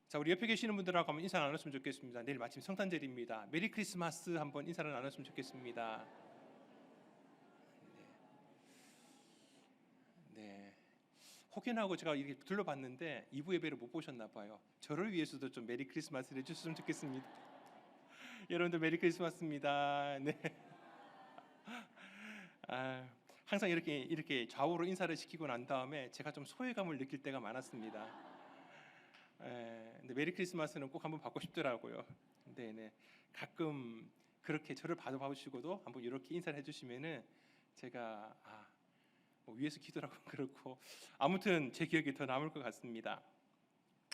자, 우리 옆에 계시는 분들하고 한번 인사 나눴으면 좋겠습니다. 내일 마침 성탄절입니다. 메리 크리스마스 한번 인사를 나눴으면 좋겠습니다. 네. 혹여나고 제가 이렇게 둘러봤는데 2부 예배를 못 보셨나 봐요. 저를 위해서도 좀 메리 크리스마스를 해주셨으면 좋겠습니다. 여러분들 메리 크리스마스입니다. 네. 항상 이렇게 좌우로 인사를 시키고 난 다음에 제가 좀 소외감을 느낄 때가 많았습니다. 근데 메리 크리스마스는 꼭 한번 받고 싶더라고요. 네. 가끔 그렇게 저를 봐주시고도 한번 이렇게 인사를 해주시면은 제가 뭐 위에서 기도라고 그렇고 아무튼 제 기억에 더 남을 것 같습니다.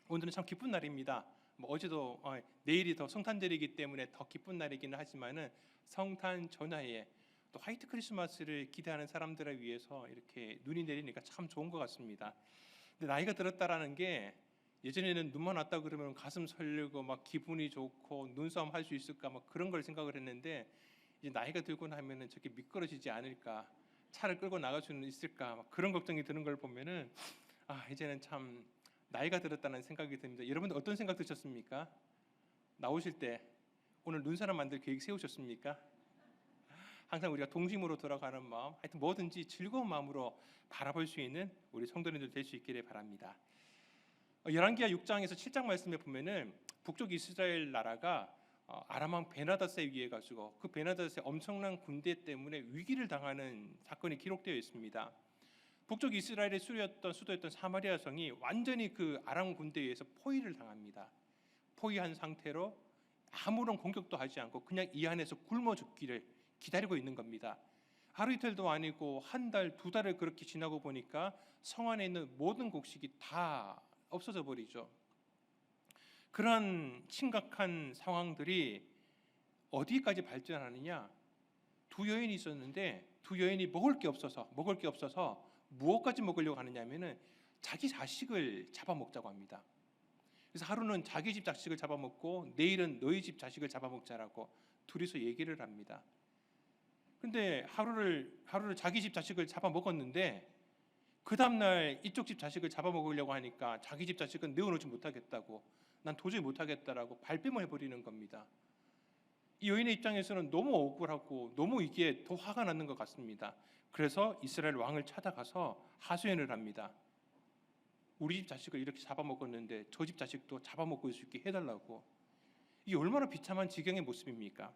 오늘은 참 기쁜 날입니다. 뭐 어제도 내일이 더 성탄절이기 때문에 더 기쁜 날이기는 하지만은 성탄 전야에 또 화이트 크리스마스를 기대하는 사람들을 위해서 이렇게 눈이 내리니까 참 좋은 것 같습니다. 근데 나이가 들었다라는 게 예전에는 눈만 왔다 그러면 가슴 설레고 막 기분이 좋고 눈싸움 할 수 있을까 막 그런 걸 생각을 했는데 이제 나이가 들고 나면은 저게 미끄러지지 않을까, 차를 끌고 나갈 수는 있을까 막 그런 걱정이 드는 걸 보면은 이제는 참 나이가 들었다는 생각이 듭니다. 여러분들 어떤 생각 드셨습니까? 나오실 때 오늘 눈사람 만들 계획 세우셨습니까? 항상 우리가 동심으로 돌아가는 마음, 하여튼 뭐든지 즐거운 마음으로 바라볼 수 있는 우리 성도님들 될 수 있기를 바랍니다. 열왕기하 6장에서 7장 말씀에 보면은 북쪽 이스라엘 나라가 아람 왕 베나다스에 의해 가지고 그 베나다스의 엄청난 군대 때문에 위기를 당하는 사건이 기록되어 있습니다. 북쪽 이스라엘의 수도였던 사마리아 성이 완전히 그 아람 군대에 의해서 포위를 당합니다. 포위한 상태로 아무런 공격도 하지 않고 그냥 이 안에서 굶어 죽기를 기다리고 있는 겁니다. 하루 이틀도 아니고 한 달, 두 달을 그렇게 지나고 보니까 성 안에 있는 모든 곡식이 다 없어져 버리죠. 그런 심각한 상황들이 어디까지 발전하느냐? 두 여인이 있었는데 두 여인이 먹을 게 없어서 무엇까지 먹으려고 하느냐면은 자기 자식을 잡아먹자고 합니다. 그래서 하루는 자기 집 자식을 잡아먹고 내일은 너희 집 자식을 잡아먹자라고 둘이서 얘기를 합니다. 근데 하루를 자기 집 자식을 잡아먹었는데 그 다음날 이쪽 집 자식을 잡아먹으려고 하니까 자기 집 자식은 내어놓지 못하겠다고, 난 도저히 못하겠다라고 발뺌을 해버리는 겁니다. 이 여인의 입장에서는 너무 억울하고 너무 이게 더 화가 나는 것 같습니다. 그래서 이스라엘 왕을 찾아가서 하소연을 합니다. 우리 집 자식을 이렇게 잡아먹었는데 저 집 자식도 잡아먹을 수 있게 해달라고. 이게 얼마나 비참한 지경의 모습입니까?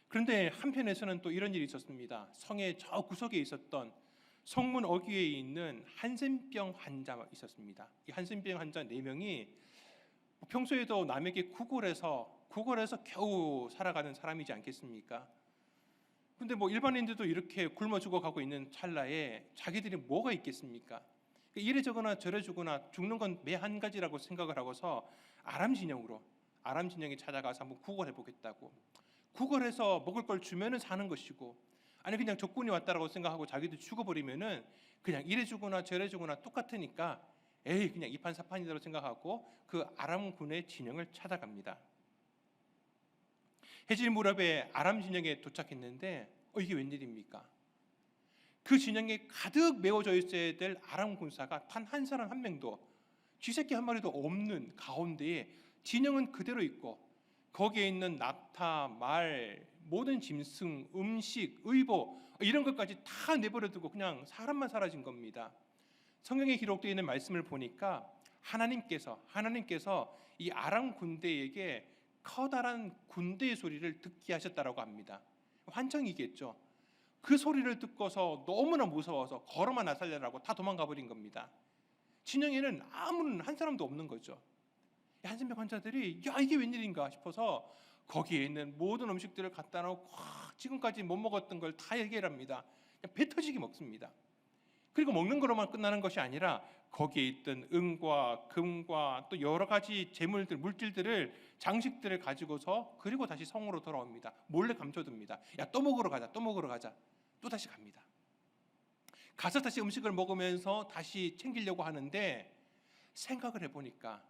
그런데 한편에서는 또 이런 일이 있었습니다. 성의 저 구석에 있었던 성문 어귀에 있는 한센병 환자가 있었습니다. 이 한센병 환자 4명이 평소에도 남에게 구걸해서 겨우 살아가는 사람이지 않겠습니까? 근데 뭐 일반인들도 이렇게 굶어 죽어가고 있는 찰나에 자기들이 뭐가 있겠습니까? 이래 저거나 저래 주거나 죽는 건 매 한 가지라고 생각을 하고서 아람 진영에 찾아가서 한번 구걸해 보겠다고. 구걸해서 먹을 걸 주면은 사는 것이고, 아니 그냥 적군이 왔다라고 생각하고 자기도 죽어버리면은 그냥 이래 주거나 저래 주거나 똑같으니까 에이 그냥 이판사판이라고 생각하고 그 아람군의 진영을 찾아갑니다. 해질 무렵에 아람 진영에 도착했는데 이게 웬일입니까? 그 진영에 가득 메워져 있어야 될 아람 군사가 단 한 사람 한 명도, 쥐새끼 한 마리도 없는 가운데에 진영은 그대로 있고 거기에 있는 낙타, 말, 모든 짐승, 음식, 의복 이런 것까지 다 내버려두고 그냥 사람만 사라진 겁니다. 성경에 기록되어 있는 말씀을 보니까 하나님께서 이 아람 군대에게 커다란 군대의 소리를 듣게 하셨다라고 합니다. 환청이겠죠. 그 소리를 듣고서 너무나 무서워서 걸어만 나살려라고 다 도망가 버린 겁니다. 진영에는 아무런 한 사람도 없는 거죠. 한센병 환자들이 이게 웬일인가 싶어서 거기에 있는 모든 음식들을 갖다 놓고 지금까지 못 먹었던 걸 다 해결합니다. 그냥 배 터지게 먹습니다. 그리고 먹는 거로만 끝나는 것이 아니라 거기에 있던 은과 금과 또 여러 가지 재물들, 물질들을, 장식들을 가지고서 그리고 다시 성으로 돌아옵니다. 몰래 감춰둡니다. 또 먹으러 가자. 또 다시 갑니다. 가서 다시 음식을 먹으면서 다시 챙기려고 하는데 생각을 해보니까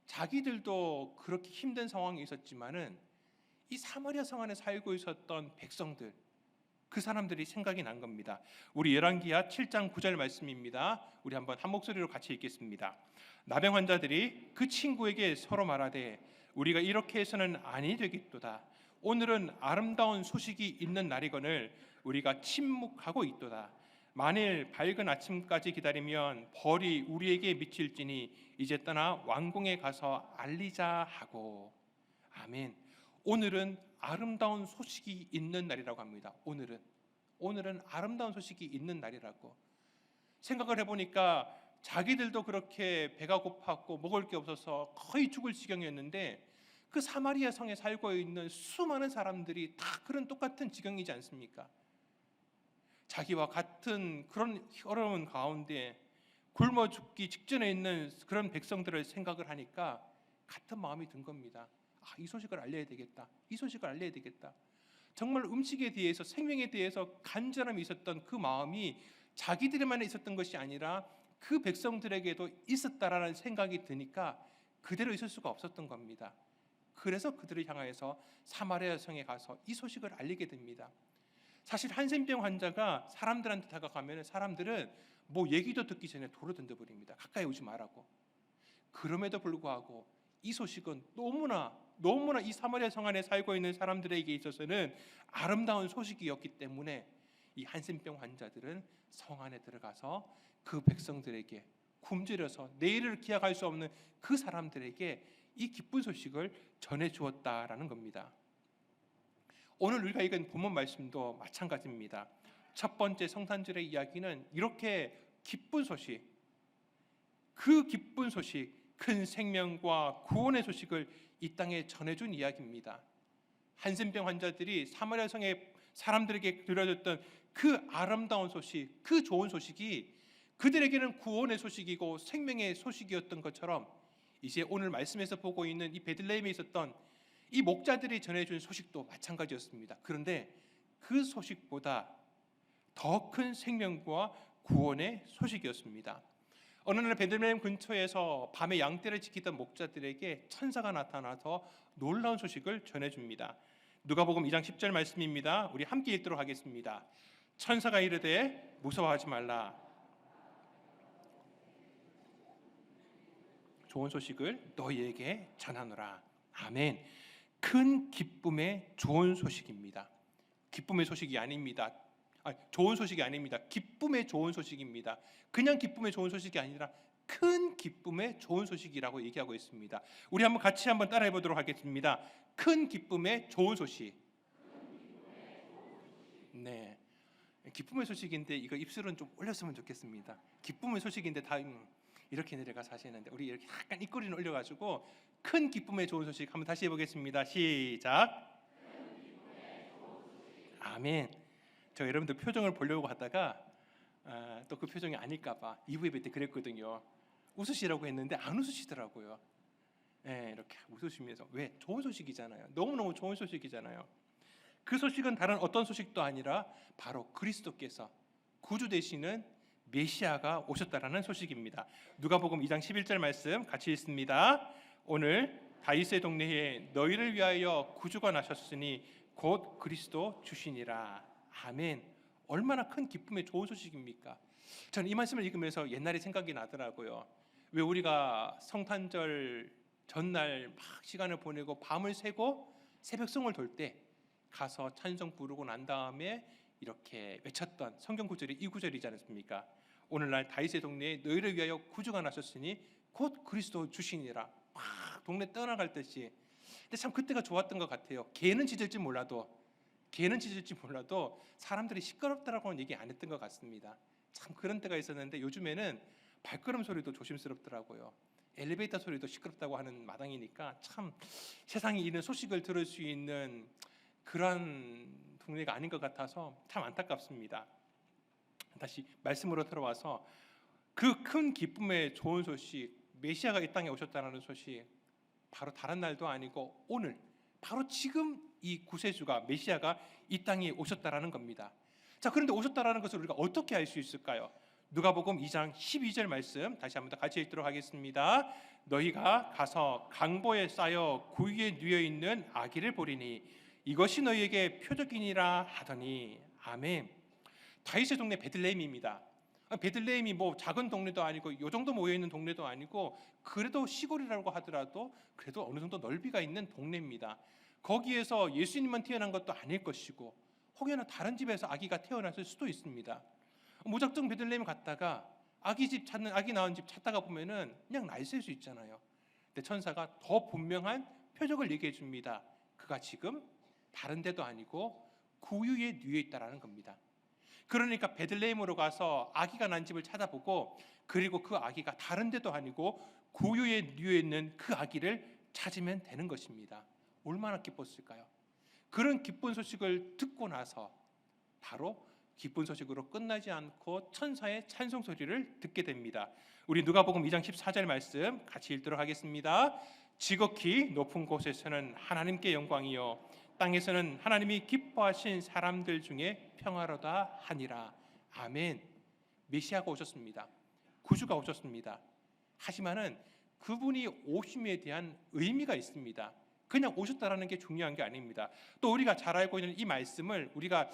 자기들도 그렇게 힘든 상황이 있었지만은 이 사마리아 성 안에 살고 있었던 백성들, 그 사람들이 생각이 난 겁니다. 우리 열왕기하 7장 9절 말씀입니다. 우리 한번 한 목소리로 같이 읽겠습니다. 나병 환자들이 그 친구에게 서로 말하되 우리가 이렇게 해서는 아니 되겠도다. 오늘은 아름다운 소식이 있는 날이거늘 우리가 침묵하고 있도다. 만일 밝은 아침까지 기다리면 벌이 우리에게 미칠지니 이제 떠나 왕궁에 가서 알리자 하고. 아멘. 오늘은 아름다운 소식이 있는 날이라고 합니다. 오늘은 아름다운 소식이 있는 날이라고. 생각을 해보니까 자기들도 그렇게 배가 고팠고 먹을 게 없어서 거의 죽을 지경이었는데 그 사마리아 성에 살고 있는 수많은 사람들이 다 그런 똑같은 지경이지 않습니까? 자기와 같은 그런 어려운 가운데 굶어 죽기 직전에 있는 그런 백성들을 생각을 하니까 같은 마음이 든 겁니다. 이 소식을 알려야 되겠다. 이 소식을 알려야 되겠다. 정말 음식에 대해서, 생명에 대해서 간절함이 있었던 그 마음이 자기들에만 있었던 것이 아니라 그 백성들에게도 있었다라는 생각이 드니까 그대로 있을 수가 없었던 겁니다. 그래서 그들을 향하여서 사마리아 성에 가서 이 소식을 알리게 됩니다. 사실 한센병 환자가 사람들한테 다가가면 사람들은 뭐 얘기도 듣기 전에 돌을 던져버립니다. 가까이 오지 말라고. 그럼에도 불구하고 이 소식은 너무나 이 사마리아 성 안에 살고 있는 사람들에게 있어서는 아름다운 소식이었기 때문에 이 한센병 환자들은 성 안에 들어가서 그 백성들에게 굶주려서 내일을 기약할 수 없는 그 사람들에게 이 기쁜 소식을 전해 주었다라는 겁니다. 오늘 우리가 읽은 본문 말씀도 마찬가지입니다. 첫 번째 성탄절의 이야기는 이렇게 기쁜 소식, 그 기쁜 소식, 큰 생명과 구원의 소식을 이 땅에 전해준 이야기입니다. 한센병 환자들이 사마리아 성의 사람들에게 들려줬던 그 아름다운 소식, 그 좋은 소식이 그들에게는 구원의 소식이고 생명의 소식이었던 것처럼 이제 오늘 말씀에서 보고 있는 이 베들레헴에 있었던 이 목자들이 전해준 소식도 마찬가지였습니다. 그런데 그 소식보다 더 큰 생명과 구원의 소식이었습니다. 어느 날 베들레헴 근처에서 밤에 양떼를 지키던 목자들에게 천사가 나타나서 놀라운 소식을 전해줍니다. 누가복음 2장 10절 말씀입니다. 우리 함께 읽도록 하겠습니다. 천사가 이르되 무서워하지 말라. 좋은 소식을 너희에게 전하노라. 아멘. 큰 기쁨의 좋은 소식입니다. 기쁨의 소식이 아닙니다. 좋은 소식이 아닙니다. 기쁨의 좋은 소식입니다. 그냥 기쁨의 좋은 소식이 아니라 큰 기쁨의 좋은 소식이라고 얘기하고 있습니다. 우리 같이 한번 따라해 보도록 하겠습니다. 큰 기쁨의 좋은 소식. 네, 기쁨의 소식인데 이거 입술은 좀 올렸으면 좋겠습니다. 기쁨의 소식인데 다 이렇게 내려가서 하시는데 우리 이렇게 약간 입꼬리는 올려가지고 큰 기쁨의 좋은 소식 한번 다시 해보겠습니다. 시작. 아멘. 저 여러분들 표정을 보려고 하다가 또 그 표정이 아닐까봐 2부 예배 때 그랬거든요. 웃으시라고 했는데 안 웃으시더라고요. 네, 이렇게 웃으시면서 왜? 좋은 소식이잖아요. 너무너무 좋은 소식이잖아요. 그 소식은 다른 어떤 소식도 아니라 바로 그리스도께서 구주 되시는 메시아가 오셨다라는 소식입니다. 누가복음 2장 11절 말씀 같이 읽습니다. 오늘 다윗의 동네에 너희를 위하여 구주가 나셨으니 곧 그리스도 주시니라. 아멘. 얼마나 큰 기쁨의 좋은 소식입니까? 저는 이 말씀을 읽으면서 옛날에 생각이 나더라고요. 왜 우리가 성탄절 전날 막 시간을 보내고 밤을 새고 새벽송을 돌 때 가서 찬송 부르고 난 다음에 이렇게 외쳤던 성경 구절이 이 구절이지 않습니까? 오늘날 다윗의 동네에 너희를 위하여 구주가 나셨으니 곧 그리스도 주시니라. 막 동네 떠나갈 듯이. 근데 참 그때가 좋았던 것 같아요. 개는 짖을지 몰라도 사람들이 시끄럽다라고는 얘기 안 했던 것 같습니다. 참 그런 때가 있었는데 요즘에는 발걸음 소리도 조심스럽더라고요. 엘리베이터 소리도 시끄럽다고 하는 마당이니까 참 세상에 있는 소식을 들을 수 있는 그런 동네가 아닌 것 같아서 참 안타깝습니다. 다시 말씀으로 들어와서 그 큰 기쁨의 좋은 소식, 메시아가 이 땅에 오셨다는 소식, 바로 다른 날도 아니고 오늘 바로 지금 이 구세주가 메시아가 이 땅에 오셨다라는 겁니다. 자, 그런데 오셨다라는 것을 우리가 어떻게 알 수 있을까요? 누가복음 2장 12절 말씀 다시 한번 같이 읽도록 하겠습니다. 너희가 가서 강보에 쌓여 구유에 누워 있는 아기를 보리니 이것이 너희에게 표적이니라 하더니 아멘. 다윗의 동네 베들레헴입니다. 베들레헴이 뭐 작은 동네도 아니고 요 정도 모여 있는 동네도 아니고 그래도 시골이라고 하더라도 그래도 어느 정도 넓이가 있는 동네입니다. 거기에서 예수님만 태어난 것도 아닐 것이고 혹여나 다른 집에서 아기가 태어났을 수도 있습니다. 무작정 베들레헴 갔다가 아기 낳은 집 찾다가 보면은 그냥 날 셀 수 있잖아요. 근데 천사가 더 분명한 표적을 얘기해 줍니다. 그가 지금 다른 데도 아니고 구유에 누워 있다라는 겁니다. 그러니까 베들레헴으로 가서 아기가 난 집을 찾아보고 그리고 그 아기가 다른 데도 아니고 구유에 누워 있는 그 아기를 찾으면 되는 것입니다. 얼마나 기뻤을까요? 그런 기쁜 소식을 듣고 나서 바로 기쁜 소식으로 끝나지 않고 천사의 찬송 소리를 듣게 됩니다. 우리 누가복음 2장 14절 말씀 같이 읽도록 하겠습니다. 지극히 높은 곳에서는 하나님께 영광이요 땅에서는 하나님이 기뻐하신 사람들 중에 평화로다 하니라. 아멘. 메시아가 오셨습니다. 구주가 오셨습니다. 하지만은 그분이 오심에 대한 의미가 있습니다. 그냥 오셨다라는 게 중요한 게 아닙니다. 또 우리가 잘 알고 있는 이 말씀을 우리가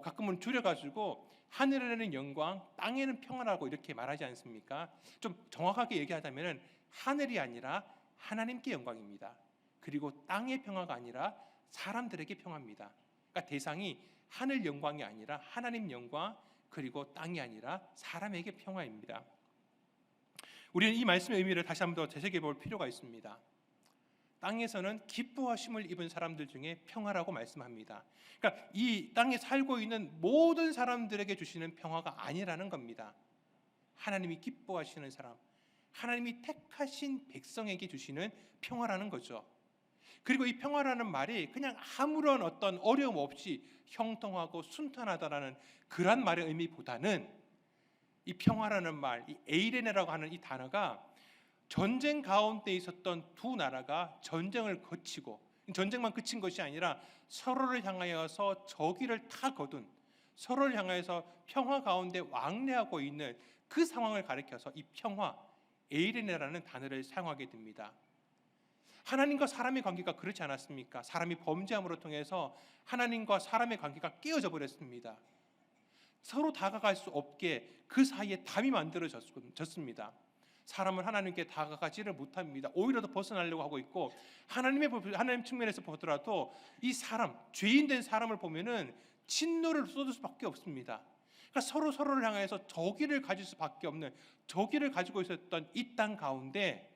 가끔은 줄여가지고 하늘에는 영광, 땅에는 평화라고 이렇게 말하지 않습니까? 좀 정확하게 얘기하자면은 하늘이 아니라 하나님께 영광입니다. 그리고 땅의 평화가 아니라 사람들에게 평화입니다. 그러니까 대상이 하늘 영광이 아니라 하나님 영광, 그리고 땅이 아니라 사람에게 평화입니다. 우리는 이 말씀의 의미를 다시 한번 더 되새겨 볼 필요가 있습니다. 땅에서는 기뻐하심을 입은 사람들 중에 평화라고 말씀합니다. 그러니까 이 땅에 살고 있는 모든 사람들에게 주시는 평화가 아니라는 겁니다. 하나님이 기뻐하시는 사람, 하나님이 택하신 백성에게 주시는 평화라는 거죠. 그리고 이 평화라는 말이 그냥 아무런 어떤 어려움 없이 형통하고 순탄하다라는 그런 말의 의미보다는 이 평화라는 말, 이 에이레네라고 하는 이 단어가 전쟁 가운데 있었던 두 나라가 전쟁을 거치고 전쟁만 그친 것이 아니라 서로를 향하여서 적의를 다 거둔, 서로를 향하여서 평화 가운데 왕래하고 있는 그 상황을 가리켜서 이 평화, 에이레네라는 단어를 사용하게 됩니다. 하나님과 사람의 관계가 그렇지 않았습니까? 사람이 범죄함으로 통해서 하나님과 사람의 관계가 깨어져 버렸습니다. 서로 다가갈 수 없게 그 사이에 담이 만들어졌습니다. 사람은 하나님께 다가가지를 못합니다. 오히려 더 벗어나려고 하고 있고 하나님 측면에서 보더라도 이 사람, 죄인 된 사람을 보면은 진노를 쏟을 수밖에 없습니다. 그러니까 서로를 향해서 적의를 가질 수밖에 없는, 적의를 가지고 있었던 이 땅 가운데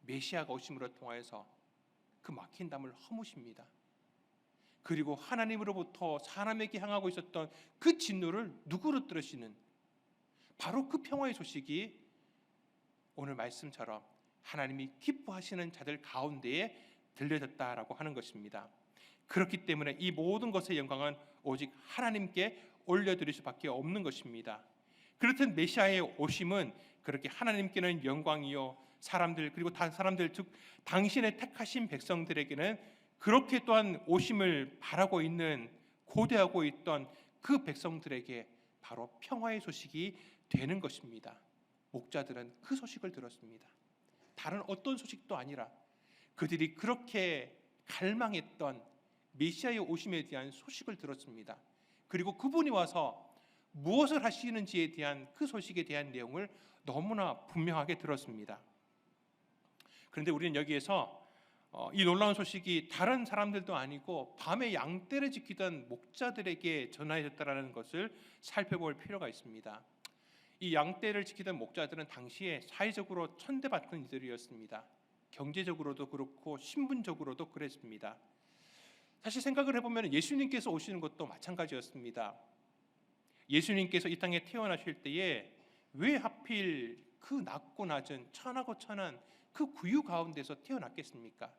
메시아가 오심으로 통하여서 그 막힌 담을 허무십니다. 그리고 하나님으로부터 사람에게 향하고 있었던 그 진노를 누구로 들으시는, 바로 그 평화의 소식이 오늘 말씀처럼 하나님이 기뻐하시는 자들 가운데에 들려졌다라고 하는 것입니다. 그렇기 때문에 이 모든 것의 영광은 오직 하나님께 올려드릴 수밖에 없는 것입니다. 그렇듯 메시아의 오심은 그렇게 하나님께는 영광이요 사람들, 그리고 사람들 즉 당신의 택하신 백성들에게는 그렇게 또한 오심을 바라고 있는, 고대하고 있던 그 백성들에게 바로 평화의 소식이 되는 것입니다. 목자들은 그 소식을 들었습니다. 다른 어떤 소식도 아니라 그들이 그렇게 갈망했던 메시아의 오심에 대한 소식을 들었습니다. 그리고 그분이 와서 무엇을 하시는지에 대한 그 소식에 대한 내용을 너무나 분명하게 들었습니다. 그런데 우리는 여기에서 이 놀라운 소식이 다른 사람들도 아니고 밤에 양떼를 지키던 목자들에게 전하였다라는 것을 살펴볼 필요가 있습니다. 이 양떼를 지키던 목자들은 당시에 사회적으로 천대받던 이들이었습니다. 경제적으로도 그렇고 신분적으로도 그랬습니다. 사실 생각을 해보면 예수님께서 오시는 것도 마찬가지였습니다. 예수님께서 이 땅에 태어나실 때에 왜 하필 그 낮고 낮은 천하고 천한 그 구유 가운데서 태어났겠습니까?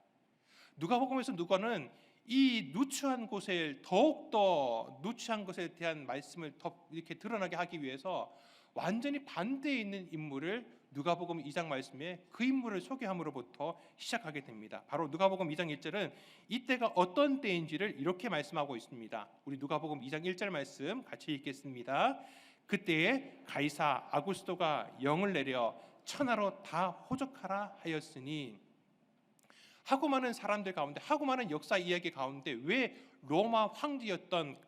누가복음에서 누가는 이 누추한 곳에 더욱더 누추한 것에 대한 말씀을 더 이렇게 드러나게 하기 위해서 완전히 반대에 있는 인물을 누가복음 2장 말씀에 그 인물을 소개함으로부터 시작하게 됩니다. 바로 누가복음 2장 1절은 이때가 어떤 때인지를 이렇게 말씀하고 있습니다. 우리 누가복음 2장 1절 말씀 같이 읽겠습니다. 그때에 가이사 아구스토가 영을 내려 천하로 다 호적하라 하였으니, 하고 많은 사람들 가운데, 하고 많은 역사 이야기 가운데 왜 로마 황제였던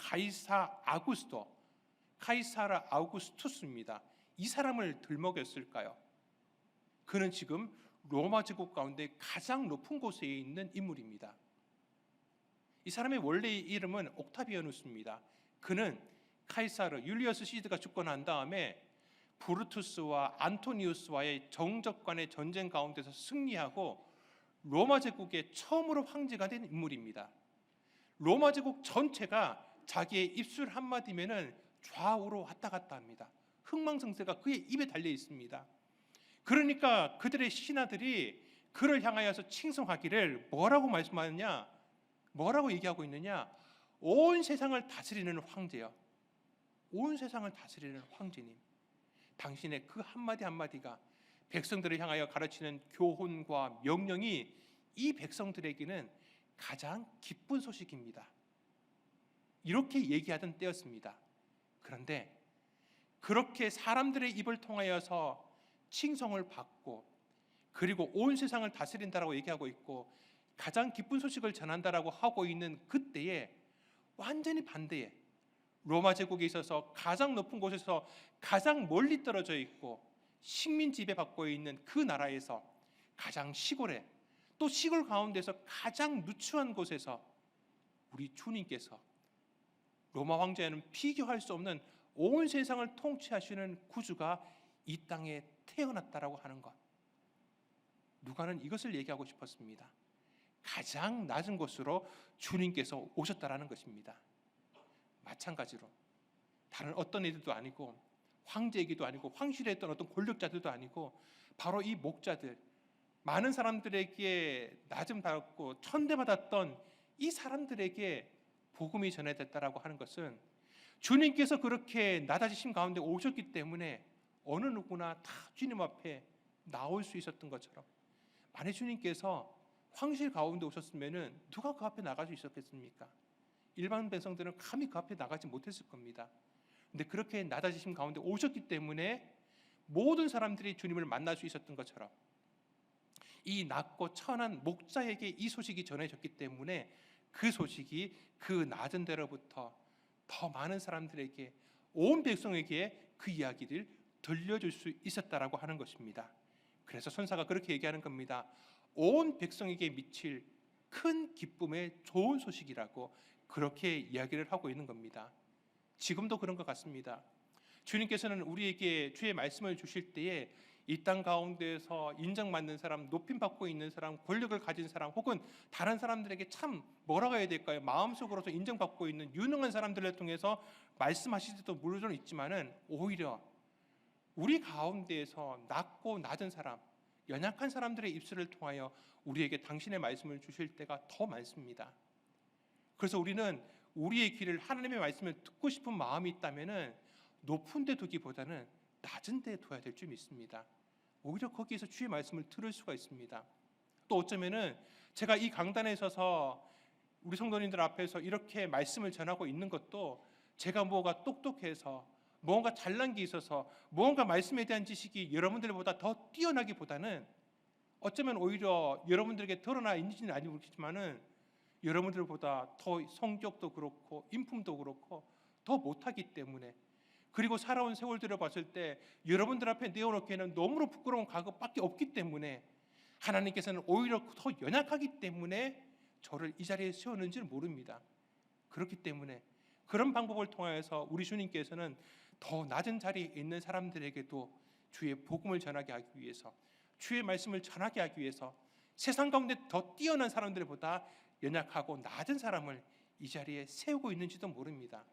카이사르 아우구스투스입니다. 이 사람을 들먹였을까요? 그는 지금 로마 제국 가운데 가장 높은 곳에 있는 인물입니다. 이 사람의 원래의 이름은 옥타비아누스입니다. 그는 카이사르 율리어스 시즈가 죽고 난 다음에 브루투스와 안토니우스와의 정적 간의 전쟁 가운데서 승리하고 로마 제국의 처음으로 황제가 된 인물입니다. 로마 제국 전체가 자기의 입술 한마디면은 좌우로 왔다 갔다 합니다. 흥망성쇠가 그의 입에 달려 있습니다. 그러니까 그들의 신하들이 그를 향하여서 칭송하기를 뭐라고 말씀하느냐? 뭐라고 얘기하고 있느냐? 온 세상을 다스리는 황제요. 온 세상을 다스리는 황제님. 당신의 그 한마디 한마디가 백성들을 향하여 가르치는 교훈과 명령이 이 백성들에게는 가장 기쁜 소식입니다. 이렇게 얘기하던 때였습니다. 그런데 그렇게 사람들의 입을 통하여서 칭송을 받고 그리고 온 세상을 다스린다라고 얘기하고 있고 가장 기쁜 소식을 전한다라고 하고 있는 그때에 완전히 반대에 로마 제국에 있어서 가장 높은 곳에서 가장 멀리 떨어져 있고 식민 지배받고 있는 그 나라에서 가장 시골에 또 시골 가운데서 가장 누추한 곳에서 우리 주님께서 로마 황제와는 비교할 수 없는 온 세상을 통치하시는 구주가 이 땅에 태어났다라고 하는 것. 누가는 이것을 얘기하고 싶었습니다. 가장 낮은 곳으로 주님께서 오셨다라는 것입니다. 마찬가지로 다른 어떤 애들도 아니고 황제이기도 아니고 황실에 있던 어떤 권력자들도 아니고 바로 이 목자들, 많은 사람들에게 낮음 받았고 천대받았던 이 사람들에게 복음이 전해졌다라고 하는 것은 주님께서 그렇게 낮아지심 가운데 오셨기 때문에 어느 누구나 다 주님 앞에 나올 수 있었던 것처럼, 만약 주님께서 황실 가운데 오셨으면은 누가 그 앞에 나갈 수 있었겠습니까? 일반 백성들은 감히 그 앞에 나가지 못했을 겁니다. 근데 그렇게 낮아지심 가운데 오셨기 때문에 모든 사람들이 주님을 만날 수 있었던 것처럼 이 낮고 천한 목자에게 이 소식이 전해졌기 때문에 그 소식이 그 낮은 데로부터 더 많은 사람들에게, 온 백성에게 그 이야기를 들려줄 수 있었다라고 하는 것입니다. 그래서 선사가 그렇게 얘기하는 겁니다. 온 백성에게 미칠 큰 기쁨의 좋은 소식이라고 그렇게 이야기를 하고 있는 겁니다. 지금도 그런 것 같습니다. 주님께서는 우리에게 주의 말씀을 주실 때에 이 땅 가운데에서 인정받는 사람, 높임받고 있는 사람, 권력을 가진 사람, 혹은 다른 사람들에게 참 뭐라고 해야 될까요? 마음속으로서 인정받고 있는 유능한 사람들을 통해서 말씀하실 때도 물론 있지만은 오히려 우리 가운데에서 낮고 낮은 사람, 연약한 사람들의 입술을 통하여 우리에게 당신의 말씀을 주실 때가 더 많습니다. 그래서 우리는 우리의 귀를 하나님의 말씀을 듣고 싶은 마음이 있다면은 높은 데 두기보다는 낮은 데 둬야 될 줄 믿습니다. 오히려 거기에서 주의 말씀을 들을 수가 있습니다. 또 어쩌면은 제가 이 강단에 서서 우리 성도님들 앞에서 이렇게 말씀을 전하고 있는 것도 제가 뭐가 똑똑해서 뭔가 잘난 게 있어서 뭔가 말씀에 대한 지식이 여러분들보다 더 뛰어나기보다는 어쩌면 오히려 여러분들에게 드러나 있는지는 아니 모르겠지만은 여러분들보다 더 성격도 그렇고 인품도 그렇고 더 못하기 때문에, 그리고 살아온 세월들을 봤을 때 여러분들 앞에 내어놓기에는 너무나 부끄러운 과거밖에 없기 때문에 하나님께서는 오히려 더 연약하기 때문에 저를 이 자리에 세웠는지는 모릅니다. 그렇기 때문에 그런 방법을 통하여서 우리 주님께서는 더 낮은 자리에 있는 사람들에게도 주의 복음을 전하게 하기 위해서, 주의 말씀을 전하게 하기 위해서 세상 가운데 더 뛰어난 사람들보다 연약하고 낮은 사람을 이 자리에 세우고 있는지도 모릅니다.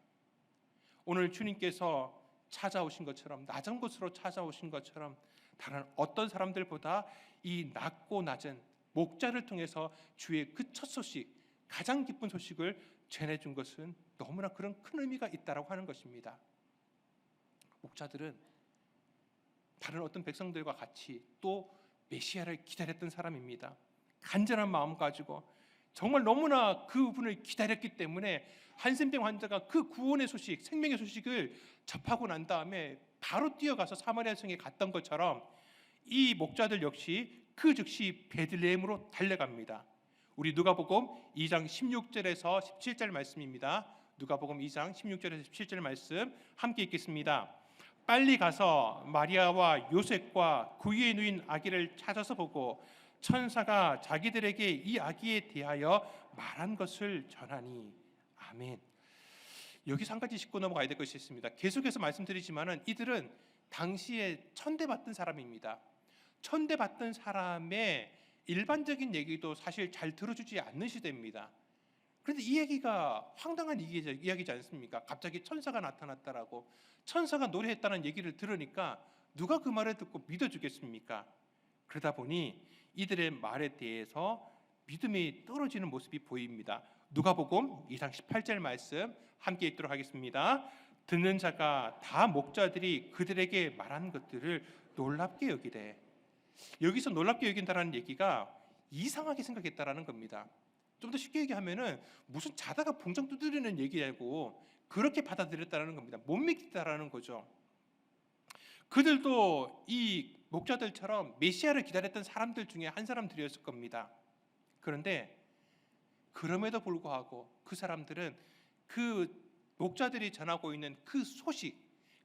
오늘 주님께서 찾아오신 것처럼, 낮은 곳으로 찾아오신 것처럼 다른 어떤 사람들보다 이 낮고 낮은 목자를 통해서 주의 그 첫 소식, 가장 기쁜 소식을 전해준 것은 너무나 그런 큰 의미가 있다라고 하는 것입니다. 목자들은 다른 어떤 백성들과 같이 또 메시아를 기다렸던 사람입니다. 간절한 마음 가지고 정말 너무나 그분을 기다렸기 때문에 한센병 환자가 그 구원의 소식, 생명의 소식을 접하고 난 다음에 바로 뛰어가서 사마리아 성에 갔던 것처럼 이 목자들 역시 그 즉시 베들레헴으로 달려갑니다. 우리 누가복음 2장 16절에서 17절 말씀입니다. 누가복음 2장 16절에서 17절 말씀 함께 읽겠습니다. 빨리 가서 마리아와 요셉과 그 위에 누인 아기를 찾아서 보고 천사가 자기들에게 이 아기에 대하여 말한 것을 전하니. 아멘. 여기서 한 가지 짚고 넘어가야 될 것이 있습니다. 계속해서 말씀드리지만은 이들은 당시에 천대받던 사람입니다. 천대받던 사람의 일반적인 얘기도 사실 잘 들어주지 않는 시대입니다. 그런데 이 얘기가 황당한 이야기지 않습니까? 갑자기 천사가 나타났다라고, 천사가 노래했다는 얘기를 들으니까 누가 그 말을 듣고 믿어주겠습니까? 그러다 보니 이들의 말에 대해서 믿음이 떨어지는 모습이 보입니다. 누가복음 2장 18절 말씀 함께 읽도록 하겠습니다. 듣는 자가 다 목자들이 그들에게 말한 것들을 놀랍게 여기되, 여기서 놀랍게 여긴다라는 얘기가 이상하게 생각했다라는 겁니다. 좀 더 쉽게 얘기하면은 무슨 자다가 봉장 두드리는 얘기라고 그렇게 받아들였다라는 겁니다. 못 믿겠다라는 거죠. 그들도 이 목자들처럼 메시아를 기다렸던 사람들 중에 한 사람들이었을 겁니다. 그런데 그럼에도 불구하고 그 사람들은 그 목자들이 전하고 있는 그 소식,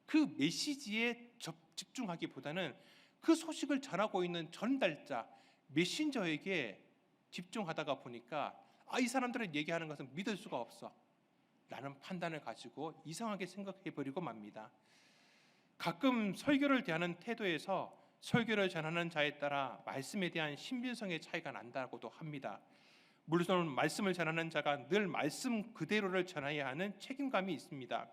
그 메시지에 집중하기보다는 그 소식을 전하고 있는 전달자, 메신저에게 집중하다가 보니까 이 사람들은 얘기하는 것은 믿을 수가 없어 라는 판단을 가지고 이상하게 생각해버리고 맙니다. 가끔 설교를 대하는 태도에서 설교를 전하는 자에 따라 말씀에 대한 신빙성의 차이가 난다고도 합니다. 물론 말씀을 전하는 자가 늘 말씀 그대로를 전해야 하는 책임감이 있습니다.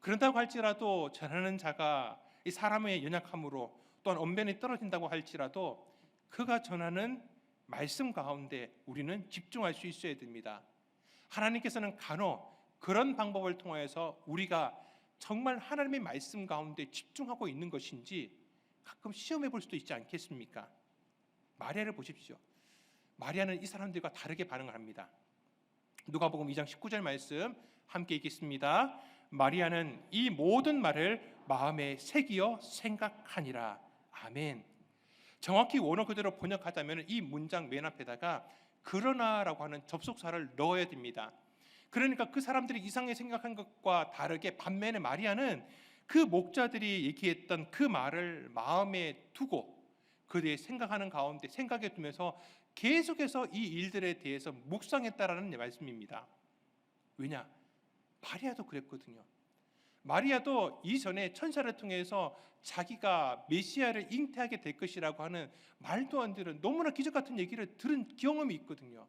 그런다고 할지라도 전하는 자가 이 사람의 연약함으로 또한 언변이 떨어진다고 할지라도 그가 전하는 말씀 가운데 우리는 집중할 수 있어야 됩니다. 하나님께서는 간혹 그런 방법을 통해서 우리가 정말 하나님의 말씀 가운데 집중하고 있는 것인지 가끔 시험해 볼 수도 있지 않겠습니까? 마리아를 보십시오. 마리아는 이 사람들과 다르게 반응을 합니다. 누가복음 2장 19절 말씀 함께 읽겠습니다. 마리아는 이 모든 말을 마음에 새기어 생각하니라. 아멘. 정확히 원어 그대로 번역하자면 이 문장 맨 앞에다가 그러나라고 하는 접속사를 넣어야 됩니다. 그러니까 그 사람들이 이상하게 생각한 것과 다르게 반면에 마리아는 그 목자들이 얘기했던 그 말을 마음에 두고 그들이 생각하는 가운데 생각에 두면서 계속해서 이 일들에 대해서 묵상했다라는 말씀입니다. 왜냐? 마리아도 그랬거든요. 마리아도 이전에 천사를 통해서 자기가 메시아를 잉태하게 될 것이라고 하는 말도 안 되는 너무나 기적 같은 얘기를 들은 경험이 있거든요.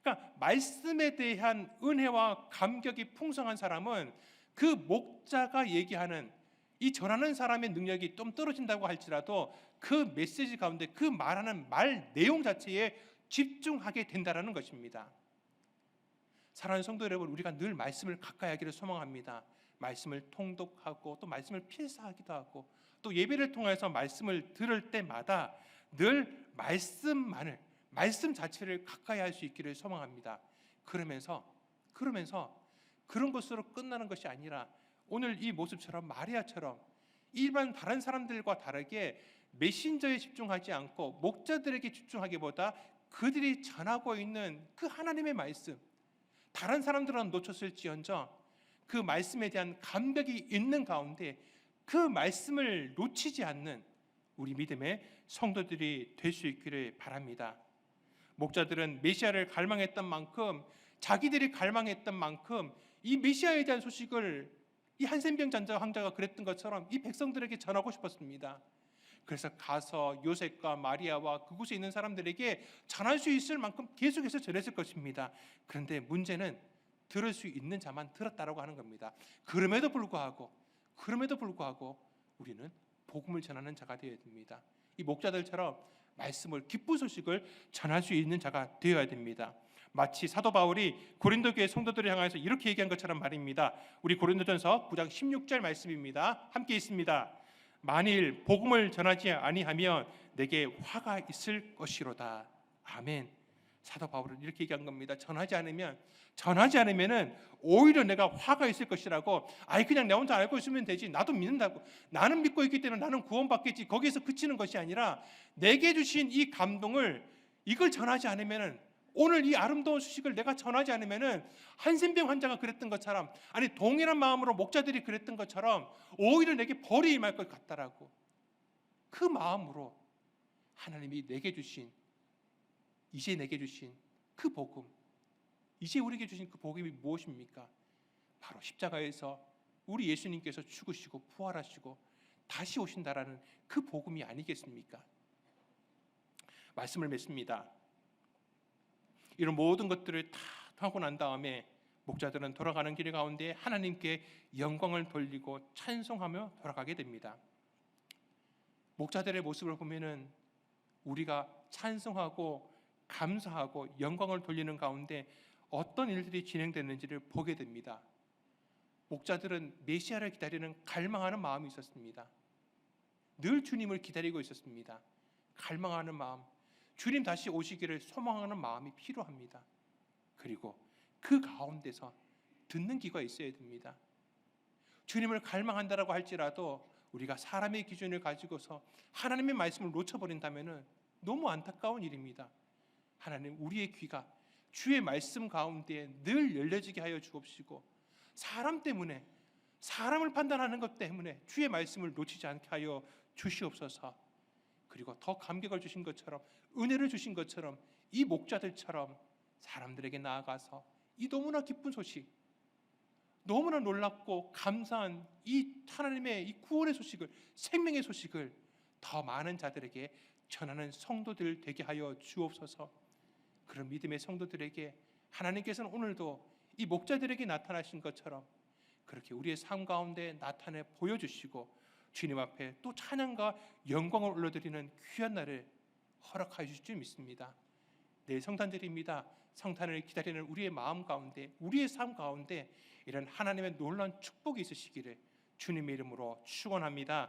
그러니까 말씀에 대한 은혜와 감격이 풍성한 사람은 그 목자가 얘기하는 이 전하는 사람의 능력이 좀 떨어진다고 할지라도 그 메시지 가운데 그 말하는 말 내용 자체에 집중하게 된다는 것입니다. 사랑하는 성도 여러분, 우리가 늘 말씀을 가까이 하기를 소망합니다. 말씀을 통독하고 또 말씀을 필사하기도 하고 또 예배를 통해서 말씀을 들을 때마다 늘 말씀 자체를 가까이 할 수 있기를 소망합니다. 그러면서 그런 것으로 끝나는 것이 아니라 오늘 이 모습처럼 마리아처럼 일반 다른 사람들과 다르게 메신저에 집중하지 않고 목자들에게 집중하기보다 그들이 전하고 있는 그 하나님의 말씀, 다른 사람들은 놓쳤을지언정 그 말씀에 대한 감격이 있는 가운데 그 말씀을 놓치지 않는 우리 믿음의 성도들이 될 수 있기를 바랍니다. 목자들은 메시아를 갈망했던 만큼, 자기들이 갈망했던 만큼 이 메시아에 대한 소식을 이 한센병 잔자 황자가 그랬던 것처럼 이 백성들에게 전하고 싶었습니다. 그래서 가서 요셉과 마리아와 그곳에 있는 사람들에게 전할 수 있을 만큼 계속해서 전했을 것입니다. 그런데 문제는 들을 수 있는 자만 들었다라고 하는 겁니다. 그럼에도 불구하고 우리는 복음을 전하는 자가 되어야 됩니다. 이 목자들처럼 말씀을, 기쁜 소식을 전할 수 있는 자가 되어야 됩니다. 마치 사도 바울이 고린도 교회 성도들을 향해서 이렇게 얘기한 것처럼 말입니다. 우리 고린도전서 9장 16절 말씀입니다. 함께 있습니다. 만일 복음을 전하지 아니하면 내게 화가 있을 것이로다. 아멘. 사도 바울은 이렇게 얘기한 겁니다. 전하지 않으면은 오히려 내가 화가 있을 것이라고. 그냥 내 혼자 알고 있으면 되지, 나도 믿는다고, 나는 믿고 있기 때문에 나는 구원받겠지, 거기에서 그치는 것이 아니라 내게 주신 이 감동을, 이걸 전하지 않으면은 오늘 이 아름다운 소식을 내가 전하지 않으면은 한센병 환자가 그랬던 것처럼, 아니 동일한 마음으로 목자들이 그랬던 것처럼 오히려 내게 벌이 임할 것 같다라고, 그 마음으로 하나님이 내게 주신, 이제 내게 주신 그 복음, 이제 우리에게 주신 그 복음이 무엇입니까? 바로 십자가에서 우리 예수님께서 죽으시고 부활하시고 다시 오신다라는 그 복음이 아니겠습니까? 말씀을 맺습니다. 이런 모든 것들을 다 하고 난 다음에 목자들은 돌아가는 길 가운데 하나님께 영광을 돌리고 찬송하며 돌아가게 됩니다. 목자들의 모습을 보면은 우리가 찬송하고 감사하고 영광을 돌리는 가운데 어떤 일들이 진행됐는지를 보게 됩니다. 목자들은 메시아를 기다리는 갈망하는 마음이 있었습니다. 늘 주님을 기다리고 있었습니다. 갈망하는 마음, 주님 다시 오시기를 소망하는 마음이 필요합니다. 그리고 그 가운데서 듣는 귀가 있어야 됩니다. 주님을 갈망한다라고 할지라도 우리가 사람의 기준을 가지고서 하나님의 말씀을 놓쳐버린다면 너무 안타까운 일입니다. 하나님, 우리의 귀가 주의 말씀 가운데 늘 열려지게 하여 주옵시고, 사람 때문에, 사람을 판단하는 것 때문에 주의 말씀을 놓치지 않게 하여 주시옵소서. 그리고 더 감격을 주신 것처럼, 은혜를 주신 것처럼 이 목자들처럼 사람들에게 나아가서 이 너무나 기쁜 소식, 너무나 놀랍고 감사한 이 하나님의 이 구원의 소식을, 생명의 소식을 더 많은 자들에게 전하는 성도들 되게 하여 주옵소서. 그런 믿음의 성도들에게 하나님께서는 오늘도 이 목자들에게 나타나신 것처럼 그렇게 우리의 삶 가운데 나타내 보여주시고 주님 앞에 또 찬양과 영광을 올려드리는 귀한 날을 허락하여 주실 줄 믿습니다. 내일 성탄절입니다. 성탄을 기다리는 우리의 마음 가운데, 우리의 삶 가운데 이런 하나님의 놀라운 축복이 있으시기를 주님의 이름으로 축원합니다.